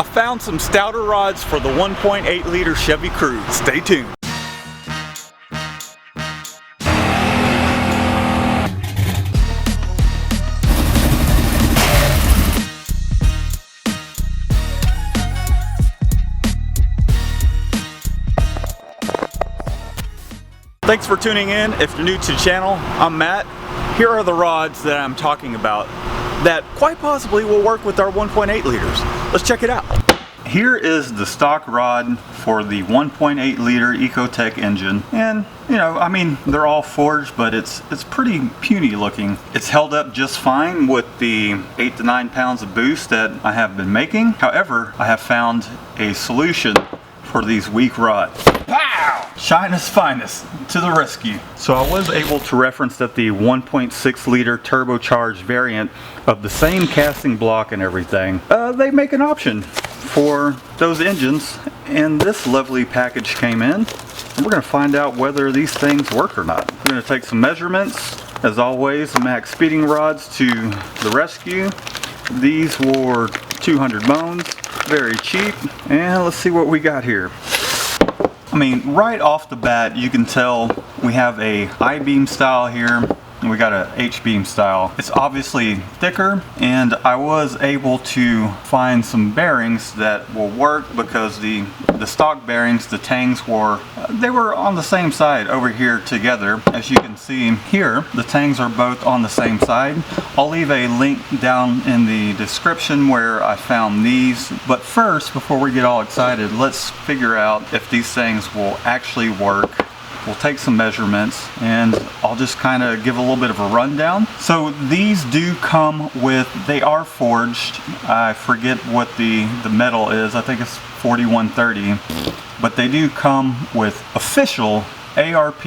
I found some stouter rods for the 1.8 liter Chevy Cruze. Stay tuned. Thanks for tuning in. If you're new to the channel, I'm Matt. Here are the rods that I'm talking about that quite possibly will work with our 1.8 liters. Let's check it out. Here is the stock rod for the 1.8 liter Ecotech engine, and you know, I mean, they're all forged, but it's pretty puny looking. It's held up just fine with the 8 to 9 pounds of boost that I have been making. However, I have found a solution for these weak rods. Pow! China's finest to the rescue. So I was able to reference that the 1.6 liter turbocharged variant of the same casting block and everything, they make an option for those engines, and this lovely package came in. And we're going to find out whether these things work or not. We're going to take some measurements. As always, MaXpeeding rods to the rescue. These were 200 bones. Very cheap, and let's see what we got here. I mean, right off the bat you can tell we have a I-beam style here and we got a H-beam style. It's obviously thicker, and I was able to find some bearings that will work because the stock bearings, the tangs they were on the same side over here together. As you can see here, the tangs are both on the same side. I'll leave a link down in the description where I found these. But first, before we get all excited, let's figure out if these things will actually work. We'll take some measurements and I'll just kind of give a little bit of a rundown. So these do come with, they are forged. I forget what the metal is. I think it's 4130. But they do come with official ARP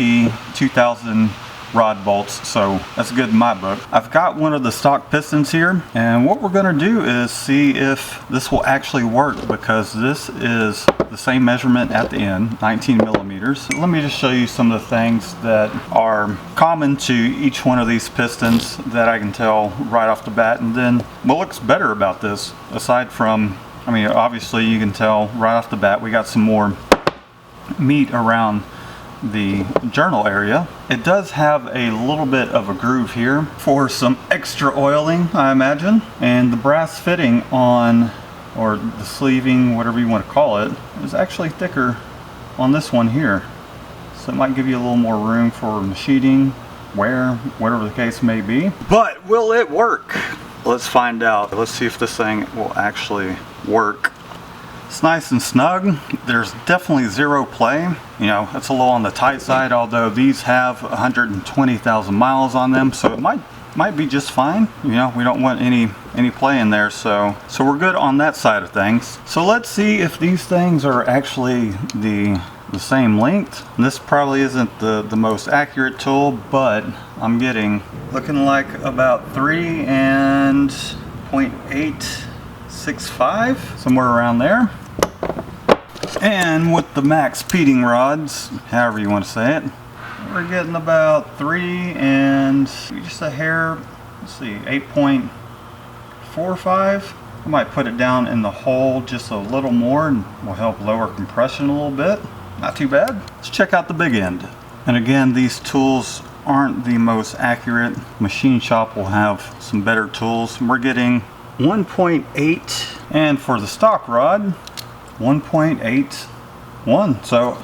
2000 rod bolts, so that's good in my book. I've got one of the stock pistons here, and what we're going to do is see if this will actually work, because this is the same measurement at the end, 19 millimeters. Let me just show you some of the things that are common to each one of these pistons that I can tell right off the bat, and then what looks better about this, aside from, I mean, obviously you can tell right off the bat we got some more meat around the journal area. It does have a little bit of a groove here for some extra oiling, I imagine, and the brass fitting on, or the sleeving, whatever you want to call it, is actually thicker on this one here, so it might give you a little more room for machining, wear, whatever the case may be. But will it work? Let's find out. Let's see if this thing will actually work. It's nice and snug. There's definitely zero play. You know, it's a little on the tight side, although these have 120,000 miles on them, so it might be just fine. You know, we don't want any play in there, so we're good on that side of things. So let's see if these things are actually the same length. This probably isn't the most accurate tool, but I'm looking like about 3 and 0.865, somewhere around there. And with the MaXpeeding rods, however you want to say it, we're getting about 3 and just a hair, let's see, 8.45. I might put it down in the hole just a little more and will help lower compression a little bit. Not too bad. Let's check out the big end. And again, these tools aren't the most accurate. Machine shop will have some better tools. We're getting 1.8, and for the stock rod, 1.81. So,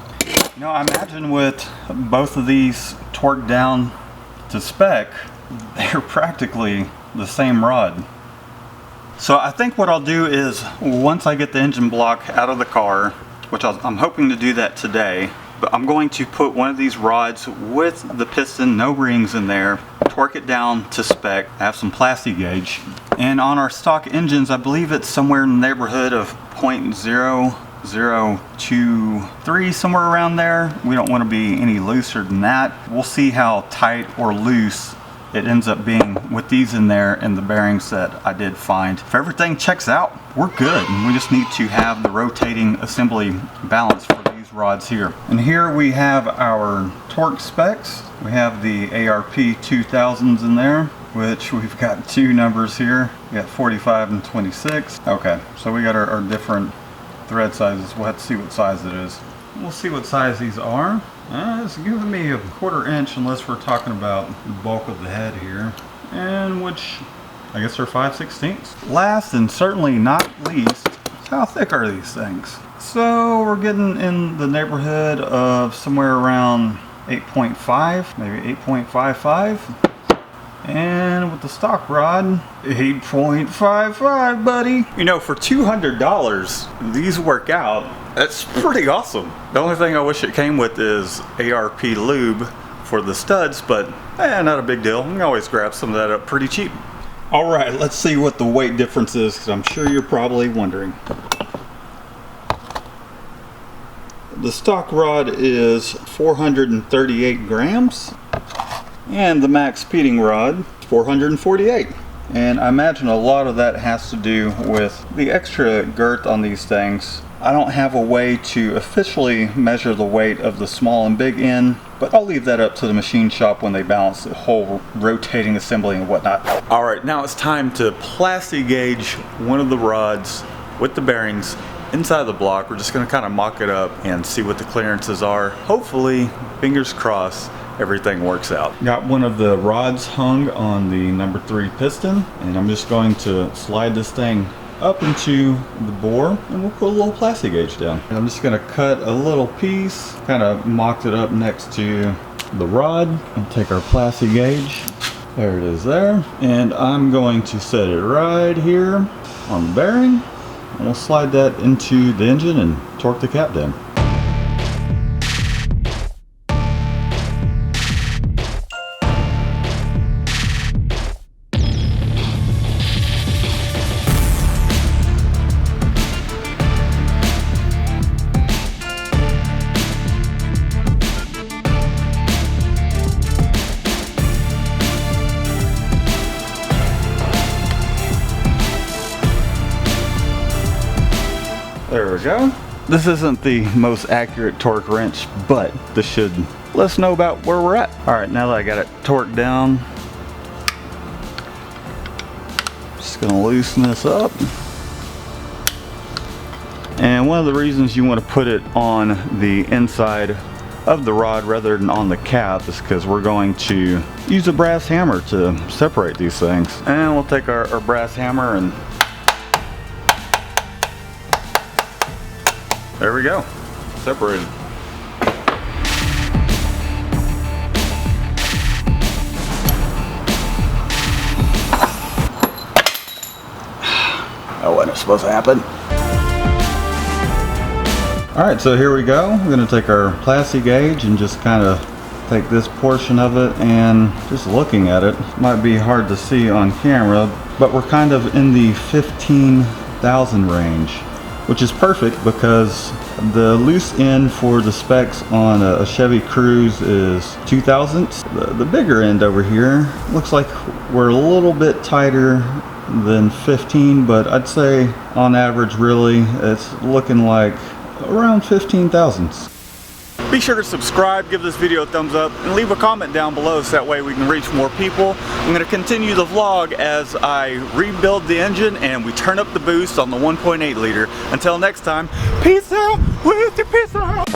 you know, I imagine with both of these torqued down to spec, they're practically the same rod. So I think what I'll do is, once I get the engine block out of the car, which I'm hoping to do that today, but I'm going to put one of these rods with the piston, no rings in there, torque it down to spec, have some plasti gauge, and on our stock engines I believe it's somewhere in the neighborhood of 0.0023, somewhere around there. We don't want to be any looser than that. We'll see how tight or loose it ends up being with these in there and the bearings that I did find. If everything checks out, we're good, and we just need to have the rotating assembly balance for these rods here. And here we have our torque specs. We have the ARP 2000s in there. which we've got two numbers here. We got 45 and 26. Okay, so we got our different thread sizes. We'll have to see what size it is. We'll see what size these are. It's giving me a 1/4 inch unless we're talking about the bulk of the head here. And which, I guess they're 5/16. Last and certainly not least, how thick are these things? So we're getting in the neighborhood of somewhere around 8.5, maybe 8.55. And with the stock rod, 8.55, buddy. You know, for $200, these work out. That's pretty awesome. The only thing I wish it came with is ARP lube for the studs, but not a big deal. You can always grab some of that up pretty cheap. All right, let's see what the weight difference is, because I'm sure you're probably wondering. The stock rod is 438 grams. And the MaXpeeding rod, 448. And I imagine a lot of that has to do with the extra girth on these things. I don't have a way to officially measure the weight of the small and big end, but I'll leave that up to the machine shop when they balance the whole rotating assembly and whatnot. All right, now it's time to plastic gauge one of the rods with the bearings inside the block. We're just gonna kind of mock it up and see what the clearances are. Hopefully, fingers crossed, everything works out. Got one of the rods hung on the number 3 piston, and I'm just going to slide this thing up into the bore, and we'll put a little plastic gauge down. And I'm just gonna cut a little piece, kind of mocked it up next to the rod, and take our plastic gauge. There it is there. And I'm going to set it right here on the bearing, and we'll slide that into the engine and torque the cap down. There we go. This isn't the most accurate torque wrench, but this should let us know about where we're at. All right, now that I got it torqued down, just gonna loosen this up. And one of the reasons you want to put it on the inside of the rod rather than on the cap is because we're going to use a brass hammer to separate these things. And we'll take our brass hammer and there we go, separated. That wasn't supposed to happen. All right, so here we go. We're gonna take our plastic gauge and just kind of take this portion of it, and just looking at it, might be hard to see on camera, but we're kind of in the 15,000 range, which is perfect because the loose end for the specs on a Chevy Cruze is 2,000. The bigger end over here looks like we're a little bit tighter than 15, but I'd say on average really it's looking like around 15 thousandths. Be sure to subscribe, give this video a thumbs up, and leave a comment down below so that way we can reach more people. I'm going to continue the vlog as I rebuild the engine and we turn up the boost on the 1.8 liter. Until next time, peace out with your peace out.